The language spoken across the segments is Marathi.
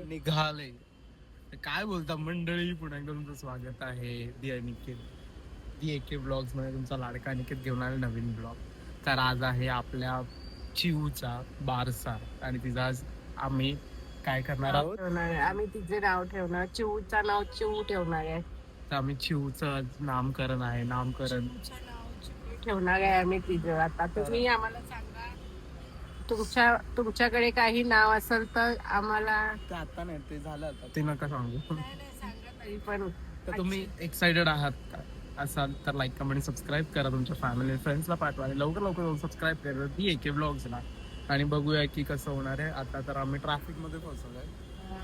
निघाले. काय बोलता मंडळी, पुन्हा एकदा तुमचं स्वागत आहे दी एके ब्लॉग्स मध्ये. तुमचा लाडका अनिकेत घेऊन आले नवीन ब्लॉग. तर आज आहे आपल्या चिऊचा बारसा आणि तिचा आज आम्ही काय करणार आहोत, आम्ही तिचे नाव ठेवणार, चिऊचा नाव चिऊ ठेवणार आहे. तर आम्ही चिऊचं नामकरण आहे, नामकरण ठेवणार आहे आम्ही तिचं. आता तुम्ही आम्हाला सांगा, तुमच्याकडे काही नाव असेल तर आम्हाला. ते आता नाही, ते झालं आता, ते नका सांगू. सांगा तरी पण. तर तुम्ही एक्साइटेड आहात का असाल तर लाईक कमेंट सबस्क्राईब करा, तुमच्या फॅमिली फ्रेंड्सला पाठवा आणि लवकर जाऊन सबस्क्राईब करा दी एके ब्लॉग्सला. आणि बघूया की कसं होणार आहे. आता तर आम्ही ट्रॅफिक मध्ये पोहोचलोय.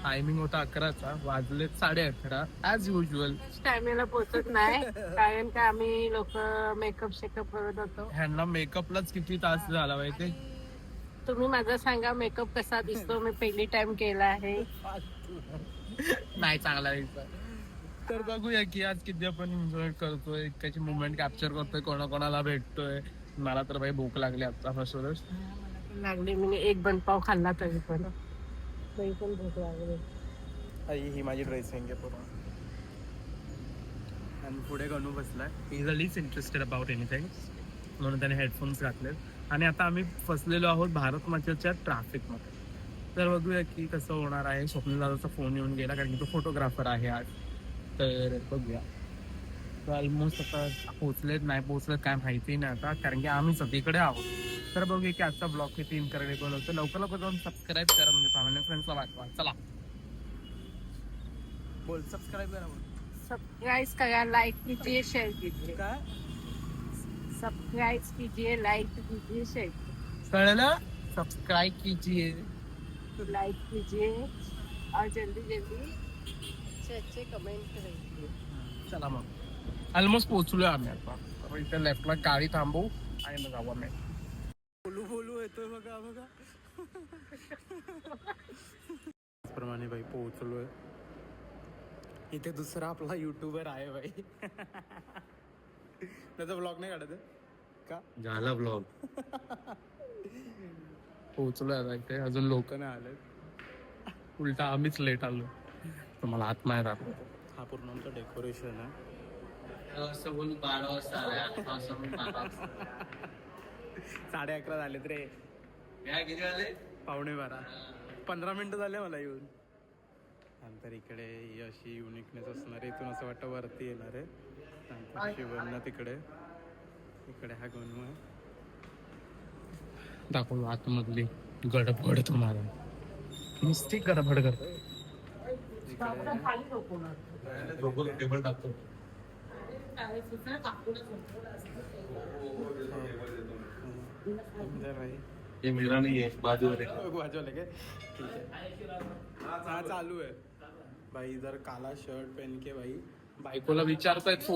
टायमिंग होता 11चा, वाजले 11:30 ॲज युजल. टायमिंगला पोहोचत नाही कारण का आम्ही लोक मेकअप शेकअप करत होतो. ह्यांना मेकअपलाच किती तास झाला माहिती. तुम्ही माझा सांगा मेकअप कसा दिसतो. मी पहिली टाइम केला आहे. नाही चांगला तर बघूया की आज किती आपण एन्जॉय करतोय, त्याची मुवमेंट कॅप्चर करतोय, कोणाकोणाला भेटतोय. मला तर भाई भूक लागली आता फसवलंच लागली. मी एक बनपाव खाल्ला तरी पण भूक लागली. ही माझी ड्रेसिंग आहे पूर्ण. आणि पुढे गणू बसलाय. Is a least interested about anything, म्हणून त्याने हेडफोन्स घातलेत. आणि आता आम्ही फसलेलो आहोत भारत मातेच्या ट्रॅफिकमध्ये. तर बघूया की कसं होणार आहे. स्वप्नील दादाचा फोन येऊन गेला कारण की तो फोटोग्राफर आहे आज. तर बघूया. ऑलमोस्ट आता पोचलेत नाही पोचलेत काय माहिती नाही आता, कारण की आम्ही सगळीकडे आहोत. तर बघूया की आजचा ब्लॉग किती इनकरेडिबल होतं. लवकर जाऊन सबस्क्राईब करा, म्हणजे फॅमिली फ्रेंड्सला वाटवा. चला बोल, सबस्क्राईब करा. सब्सक्राइब करा, लाइक कीजिए, शेयर कीजिए. काय सब्सक्राइब कीजिए, लाइक कीजिए, शेयर कीजिए. कळलं? सबस्क्राईब कीजिए, लाइक कीजिए और जल्दी अच्छे कमेंट करेंगे. चला मग ऑलमोस्ट पोहोचलोय आम्ही आता. इथे लेफ्टला गाडी थांबवू आणि मग जाऊ आम्ही. बोलू येतोय बघा. त्याचप्रमाणे भाई पोहोचलोय. इथे दुसरा आपला युट्यूबर आहे भाई. त्याचा ब्लॉग नाही काढत का? झाला ब्लॉग. पोहोचलोय आता इथे, अजून लोक नाही आले. उलटा आम्हीच लेट आलो. तुम्हाला आत्मा आहे दाखवतो. हा पूर्ण आमचं डेकोरेशन आहे. असं बोलून 12 वाजता आलाय. असं बोलून 12 वाजता. 11:30 झालेत रे. काय किती वाजले? 11:45. 15 मिनिटं झाले मला येऊन. नंतर इकडे ही अशी युनिकनेस असणार आहे. इथून असं वाटतं वरती येणार आहे. नंतर शिवण्णा तिकडे, इकडे हा गणू आहे. दाखवू आतमधली गडबड तुम्हाला. नुसती गडबड करतो. टेबल टाकतो. हे मेरा नाही आहे, बाजूला काय ठीक आहे. हा चालू आहे भाई. जर काला शर्ट पहन के भाई बायकोला विचारतायत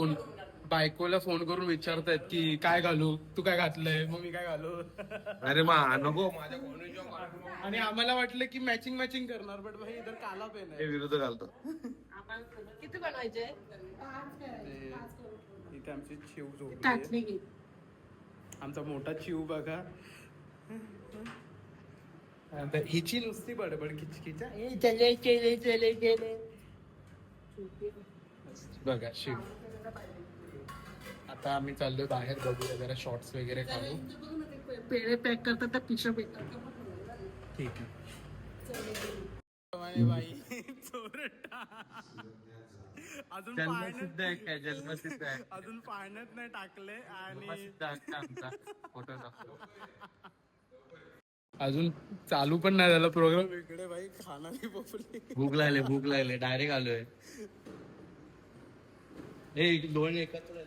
बायकोला फोन करून विचारतायत की काय घालू, तू काय घातलंय, मग मी काय घालू. अरे नको माझ्या. आणि आम्हाला वाटलं की मॅचिंग करणार, बट भाई इधर काला पेन आहे. विरुद्ध घालतो. किती बनवायचे? इथे आमची चिव झोपली. आमचा मोठा चिव बघा. हिची नुसती बडबड खिचखिचा बघा शिव. आता आम्ही चाललोय बाहेर, बघूया जरा शॉर्ट्स वगैरे काढू. पेढे पॅक करतात तर पिशव पॅक करतात. ठीक आहे. अजून जन्मसिद्ध आहे. अजून पाण्यात नाही टाकले आणि अजून चालू पण नाही झाला प्रोग्राम. इकडे भाई खाणारी पोपली. भूक लागले डायरेक्ट आलोय. एक दोन एकत्र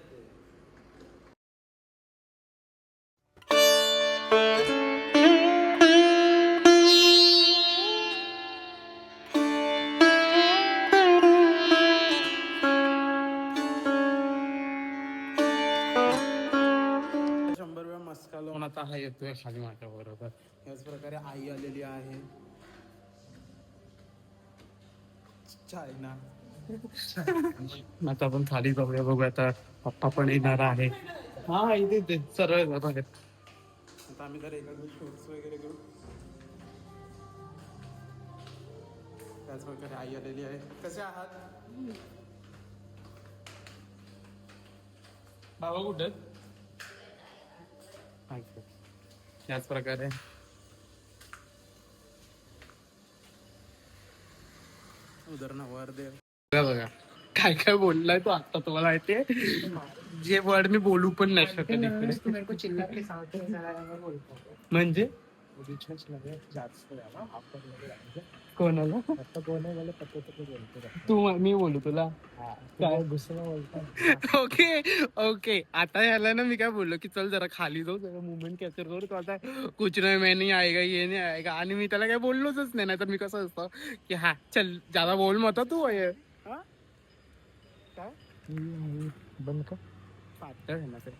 आता हा येतोय खाली माझ्या बरोबर. याच प्रकारे आई आलेली आहे. चायना. आता आपण खाली जाऊया, बघूया. आता पप्पा पण येणार आहे. हा इथे सरळ बाहेर. आता आम्ही जर एखादं शूट्स वगैरे करू. त्याच प्रकारे आई आलेली आहे. कसे आहात बाबा? कुठे? त्याच प्रकारे उदरनवर बघा काय काय बोललाय तो आता तुम्हाला माहितीये. जे वर्ड मी बोलू पण नाही शकत म्हणजे कोणाला तू मी बोलू तुला काय ओके ओके. आता याला ना मी काय बोललो की चल जरा खाली जाऊ जरा मुवमेंट कॅप्चर करू. तो आता कुछ नाही मैं नहीं आएगा ये नहीं आएगा आणि मी त्याला काय बोललोच नाही. नाहीतर मी कसं असतं की हा चल ज्यादा बोल मत तू काय बंद कर पातळ आहे ना ते.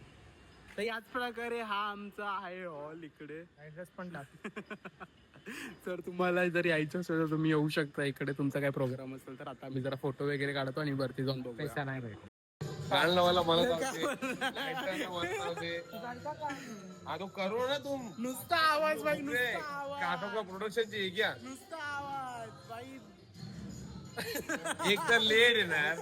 तर याच प्रकारे हा आमचा आहे हॉल इकडे ऍड्रेस पण टाक. तर तुम्हाला जर यायचं असेल तर तुम्ही येऊ शकता इकडे. तुमचा काय प्रोग्राम असेल तर आता आम्ही जरा फोटो वगैरे काढतो आणि वरती जाऊन बघू. पैसा नाही भेट करो ना तुम नुसता आवाज भाई नुसता काटो का प्रोडक्शन चाहिए क्या? नुसता आवाज भाई. एक तर लेट येणार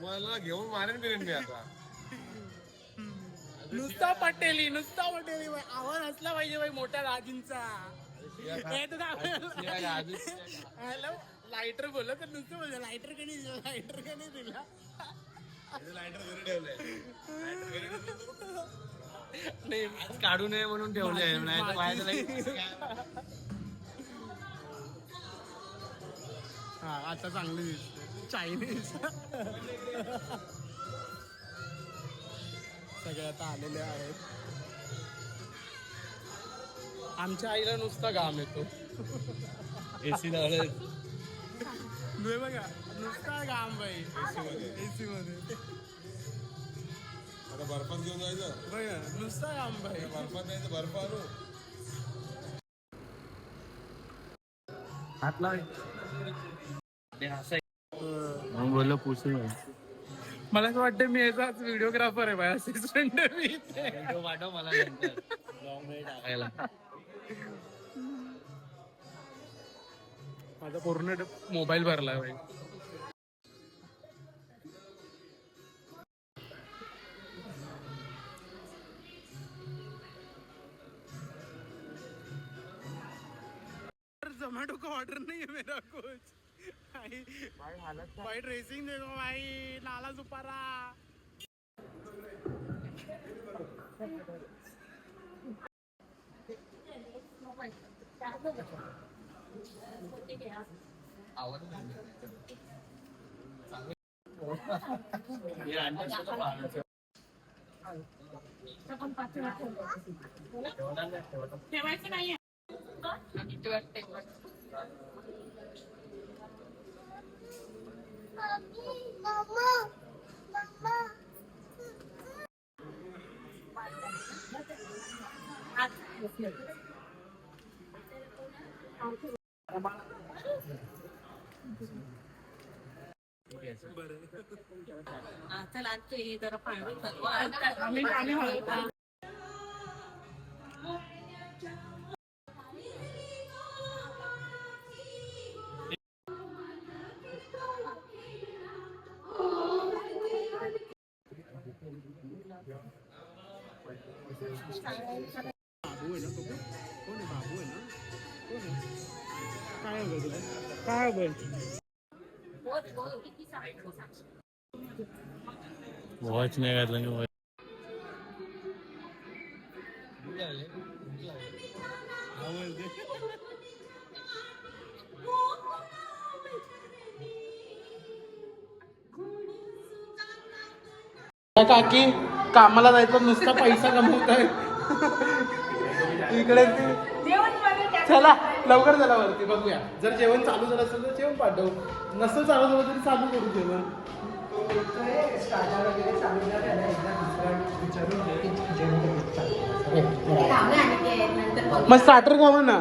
मला घेऊन मारेन बिरेन मी आता. नुसता पटेली भाई. आवाज असला पाहिजे भाई मोठ्या राजींचा. हॅलो लायटर बोलला तर नुसतं बोललं लायटर कधी दिला लायटर कधी दिला. नाही काढू नये म्हणून ठेवले हा आता चांगली दिसते चायनीज. सगळे आता आलेले आहेत. आमच्या आईला नुसता घाम येतो. एसी लावलं बघा नुसता घाम बाई एसी मध्ये. आता बर्फात घेऊन जायचं बघा नुसता घाम बाई. बर्फात जायचं बर्फ आणू. बोललो पुसू मला असं वाटतं मी याचाच व्हिडिओग्राफर आहे माझ्या असिस्टंट. मी वाटव मला नंतर लॉंग वेळ टाकायला. माझा पूर्ण मोबाईल भरला भाई. जोमैटो का ऑर्डर नहीं है मेरा कुछ भाई. ड्रेसिंग देखो भाई नाला सुपारा. ठेवायचं नाहीये. चला हे जरा पाणी बाबू आहे ना तो कोण आहे? बाबू आहे ना कोण आहे? काय हवं तुला? काय हवं? वॉच नाही घातला मी. काकी कामाला जायचं नुसता पैसा कमवत आहे इकडे. चला लवकर चला वरती बघूया. जर जेवण चालू झालं असेल तर जेवण पाठवू. नसेल चालू झालं तरी चालू करू जेवण. मग स्टार्टर खावा ना.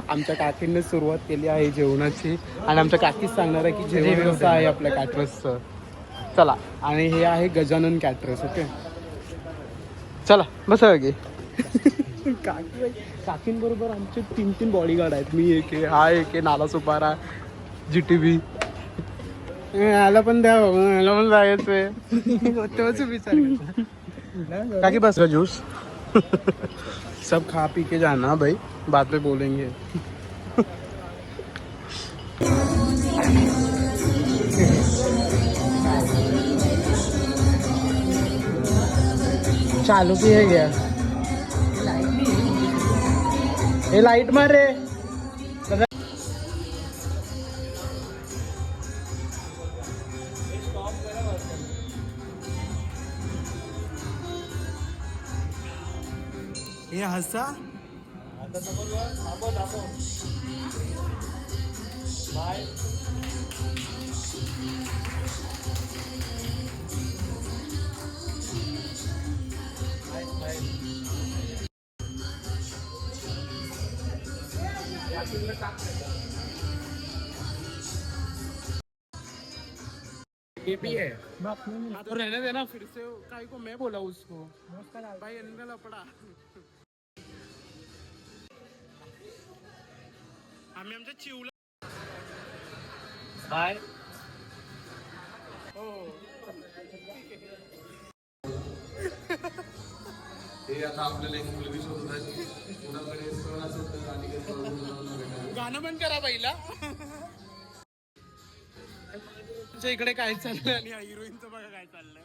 आमच्या काकींनी सुरुवात केली आहे जेवणाची आणि आमच्या काकीच सांगणार आहे की जेवण कसं आहे आपल्या कॅटरसचं. चला आणि हे आहे गजानन कॅटरस. ओके चला बसा की. काकींबरोबर आमचे 3 बॉडीगार्ड आहेत. मी एक आहे, हा एक आहे, नाला सुपारा, GTB. याला पण द्या बाबा, याला पण जायचंय. तेव्हाच विचार काकी बस जूस. सब खा पी के जाना भाई, बाद में बोलेंगे. चालू की है क्या? ये लाइट मार रे. हे हसा ये भी है. तो रहने देना, फिर से काई को मैं बोला उसको भाई इनका लपड़ा. आम्ही आमच्या चिवला बाय. हो. हे आता आपल्याला एक मुलगी शोधत आहे. कुणाकडे स्थळ असेल तर आणि काही स्थळ भेटायला. गाणं पण करा पहिला. तुमच्या इकडे काय चाललंय आणि हिरोईनचं बघा काय चाललंय.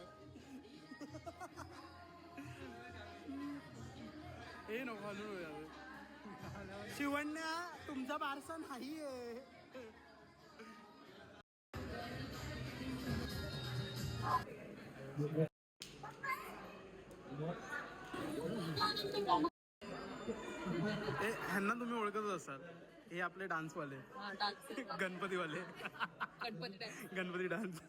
हे नको हलू. शिवण्या तुमचा बारसा नाहीये. ह्यांना तुम्ही ओळखतच असाल. हे आपले डान्सवाले, गणपतीवाले, गणपती डान्स.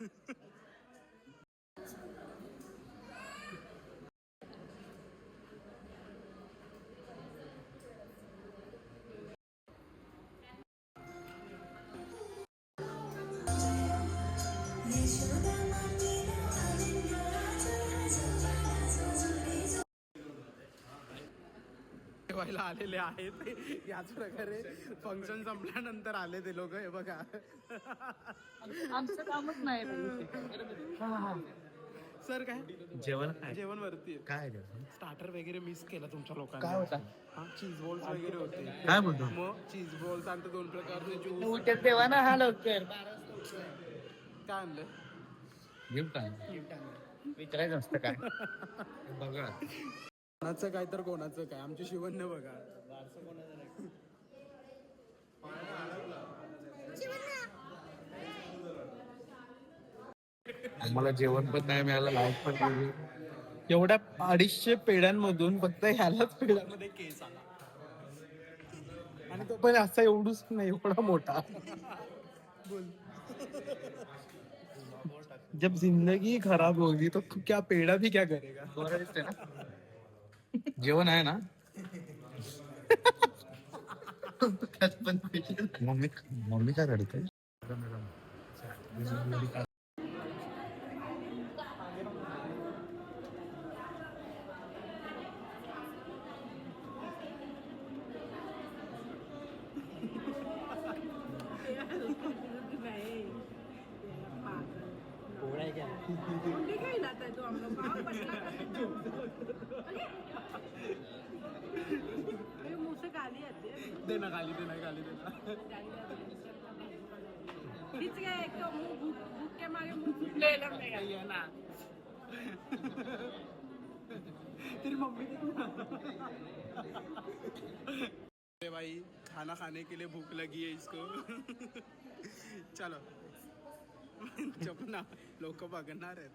ठेवायला आलेले आहेत. याच प्रकारे फंक्शन संपल्यानंतर आले ते लोक. हे बघा, आमचं कामच नाही. सर काय जेवण जेवण वरती काय जेवण? स्टार्टर वगैरे मिस केला तुमच्या लोकांनी. काय होता? हा, चीज बॉल्स वगैरे होते. काय बोलतो? मग चीज बॉल्स आणि 2 प्रकारचे ज्यूस. उलट्यात देवा ना हा लवकर. काय आणलं? गिफ्ट काय विचारायचं असतं काय? बघा कोणाचं काय तर कोणाचं काय. आमची शिवण्य बघा. आम्हाला जेवण पण नाही मिळालं, लाईट पण गेली. एवढ्या 250 पेढ्यांमधून फक्त ह्यालाच पेढ्यामध्ये केस आला. आणि तो पण असा एवढूच नाही, एवढा मोठा. बोल. जब जिंदगी खराब होगी तो क्या पेड़ा भी क्या करेगा. जेवण आहे ना. मम्मी काय रडते. देना खाली, देना खाली, देना. तेरी मम्मी भाई खाना खाने के लिए भूख लगी है इसको. चलो जब ना लोक बघणार आहेत.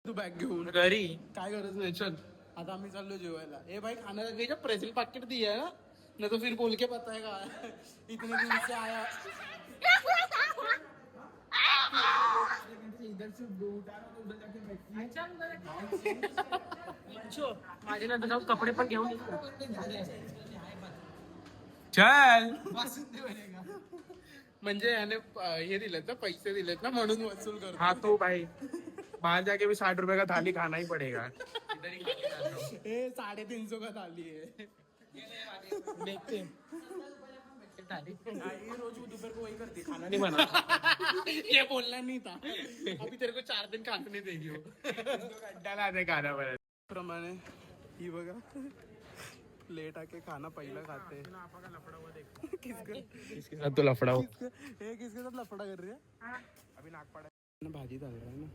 तू बॅग घेऊन घरी काय गरज नाही. चल आता आम्ही चाललो जेवायला. ए भाई खाना लगेगा, प्रेजेंट पैकेट दिया है ना, नहीं तो फिर बोल के बताएगा इतने दिन से आया. माझे नंतर जाऊन कपडे पण घेऊन चल बासुंदी बनेगा. म्हणजे याने हे दिलेत ना, पैसे दिलेत ना, म्हणून वसूल करतो. हाँ तो भाई बाहर जाके भी 60 रुपए का थाली खाना ही पड़ेगा. हे 350 का थाली है. देखते ये रोज वो दोपहर को वही करती है, खाना नहीं बना. ये बोलना नहीं था. अभी तेरे को 4 दिन खाने नहीं देगी वो. कंटाळा आते खाना बनायला. प्रमाणे ही बघा प्लेट आके खाना पहिला खाते. किसके साथ तो लफड़ा हो. हे किसके साथ लफड़ा कर रही है. अभी नाक पड़ा भाजी डाल रहा है ना.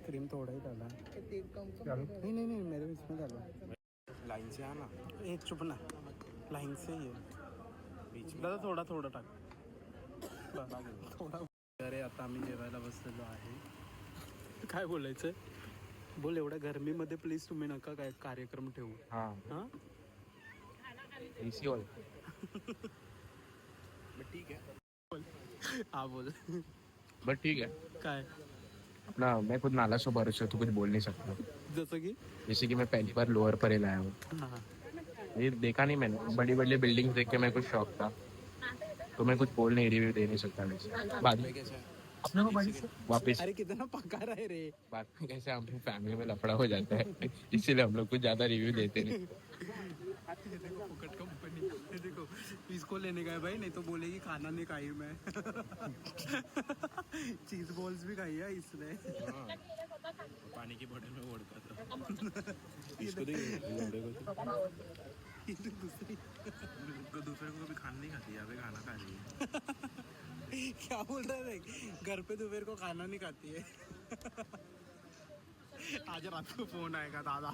क्रीम थोड़ा ही डाला. नहीं नहीं नहीं मेरे इसमें डाला. लाइन से आना. एक चुप ना, लाइन से ही आहे. बीच दादा थोडा थोडा टाक. थोडा. अरे आता आम्ही जेवायला बसलेलो आहे. काय बोलायचं बोल. एवढ्या गरमीमध्ये प्लीज तुम्ही नका काय कार्यक्रम ठेवू. हाँ हां एसी ऑल. ठीक आहे. हा बोल. बट ठीक है काय अपना मैं खुद नाला सो बारिश तो कुछ बोल नहीं सकता. जसं की जैसे कि मैं पहली बार लोअर पर आया हूँ. हां ये देखा नहीं मैंने. बड़ी बड़ी बिल्डिंग देख के मैं कुछ शौक था तो मैं कुछ बोल नहीं रिव्यू दे नहीं सकता. वैसे बाद में कैसे अपने को वापस अरे कितना पकार आहे रे. बाद में कैसे हम फैमिली में लफड़ा हो जाता है इसीलिए हम लोग कुछ ज्यादा रिव्यू देते नहीं. देखो फुकट कंपनी. देखो इसको लेने का है भाई, नहीं तो बोलेगी खाना नहीं खाई मैं. चीज बॉल्स भी खाई है इसने. पानी की बोतल में ओढ़ता था. दूसरी दूसरे को कभी खाना नहीं खाती है. खाना खा रही है. क्या बोल रहे थे. घर पे दोपहर को खाना नहीं खाती है. आज रात को फोन आएगा दादा.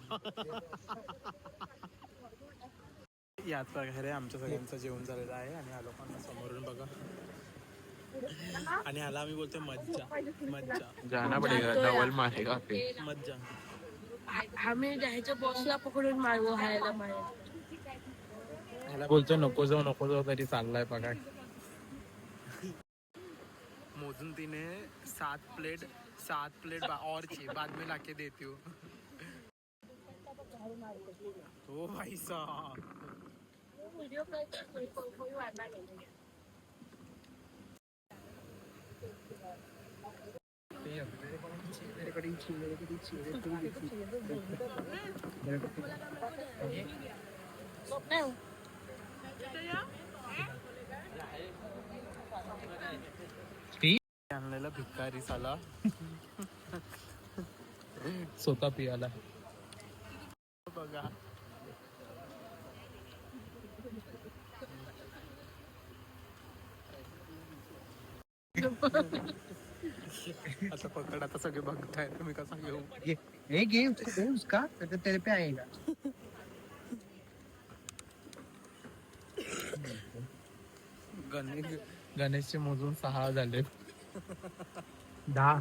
याच प्रकारे आमच्या सगळ्यांचं जेवण झालेलं आहे आणि हा लोकांना समोरून बघा. आणि ह्याला आम्ही बोलतोय मज्जा. मज्जा जाना पडेगा. डबल मारेगा फिर. मज्जा. आम्ही जायचं बॉसला पकडून मारवू हायला मारे. ह्याला बोलतोय नको जाऊ तरी चाललाय बघा. मोजून तिने 7 प्लेट और चाहिए बाद में लाके देती हूँ. ओ भाई साहब. व्हिडिओ कोई वाढणार नाही. आणलेला भिकारी साला. स्वतः पियाला. बघा आता पकड. आता सगळे बघताय तुम्ही कसा घेऊ. ये गेम उसका तेरे पे आएगा. गणेशचे मोजून 6 झाले. 10.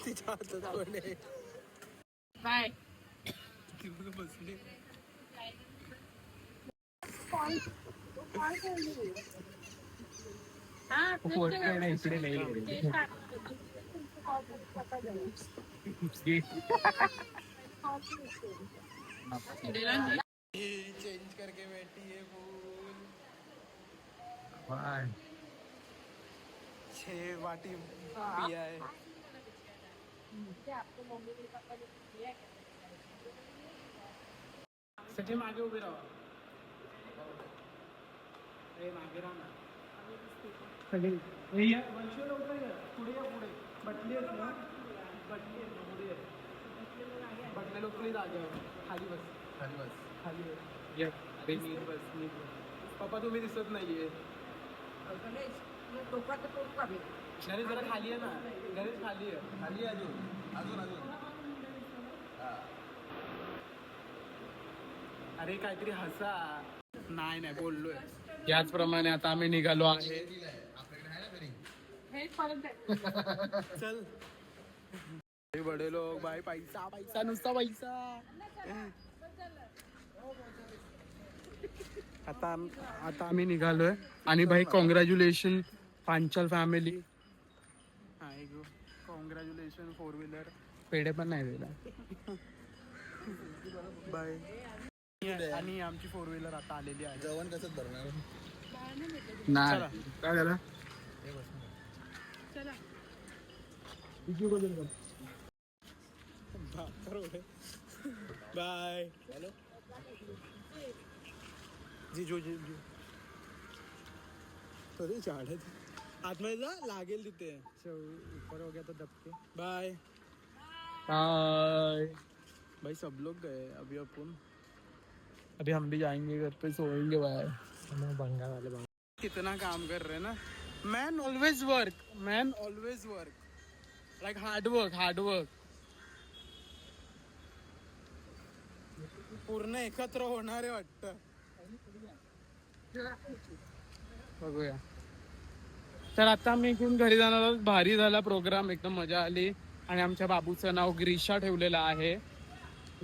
तिच्या हातात आवडले. बाय. ती बघ बसली. इकडे नाही. चेंज करके बैठी है फूल. 6 वाटी पिया है. सगळे मागे उभे राहा. मागे राहा ना. वंशी लवकर या. पुढे या. पुढे बटली आहेत ना. बटली आहेत ना. पुढे या. बटले लोक प्लीज आगे खाली बस. खाली बस. नीट बस. नीट बस. पप्पा तुम्ही दिसत नाहीये. गणेश जरा खाली आहे ना. गणेश खाली आहे. खाली अजून अरे काहीतरी हसा. नाही बोललोय. याचप्रमाणे आता आम्ही निघालो आहे. चल बडे लोक. बाय. पैसा पैसा नुसता पैसा. आता आम्ही निघालोय आणि भाई congratulation Panchal family. Congratulation 4 wheeler. पेढे पण नाही दिला. बाय. आणि आमची 4 व्हीलर आता आलेली आहे. जेवण कसं भरणार? नाही काय झालं? बाय. जीजू जीजू थोडी झाड आतमध्ये जा लागेल तिथे. ऊपर हो गया तो दबके. Bye bye. भाई सब लोग गए अभी अपन. अभी हम भी जाएंगे घर पे सोएंगे. बाय. बंगाल वाले बंगाल कितना काम कर रहे हैं ना. Man always work like hard work. पूर्ण एकत्र होणारे वाटतं. बघूया. तर आता आम्ही इकडून घरी जाणार आहोत. भारी झाला प्रोग्राम, एकदम मजा आली. आणि आमच्या बाबूचं नाव ग्रीशा ठेवलेलं आहे.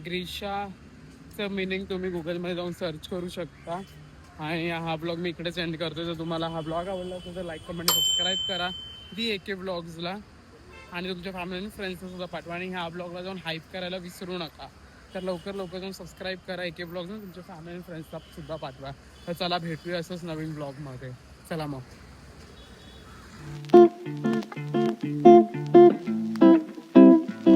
ग्रीशाचं मिनिंग तुम्ही गुगलमध्ये जाऊन सर्च करू शकता. आणि हा ब्लॉग मी इकडे सेंड करतो. जर तुम्हाला हा ब्लॉग आवडला असेल तर लाईक कमेंट सबस्क्राईब करा दी AK ब्लॉग्सला. आणि तुमच्या फॅमिली आणि फ्रेंड्सला सुद्धा पाठवा. आणि ह्या ब्लॉगला जाऊन हाईप करायला विसरू नका. तर लवकर जाऊन सबस्क्राईब करा AK ब्लॉग्स. तुमच्या फॅमिली आणि फ्रेंड्सला सुद्धा पाठवा. तर चला भेटूया असंच नवीन ब्लॉगमध्ये. चला मग.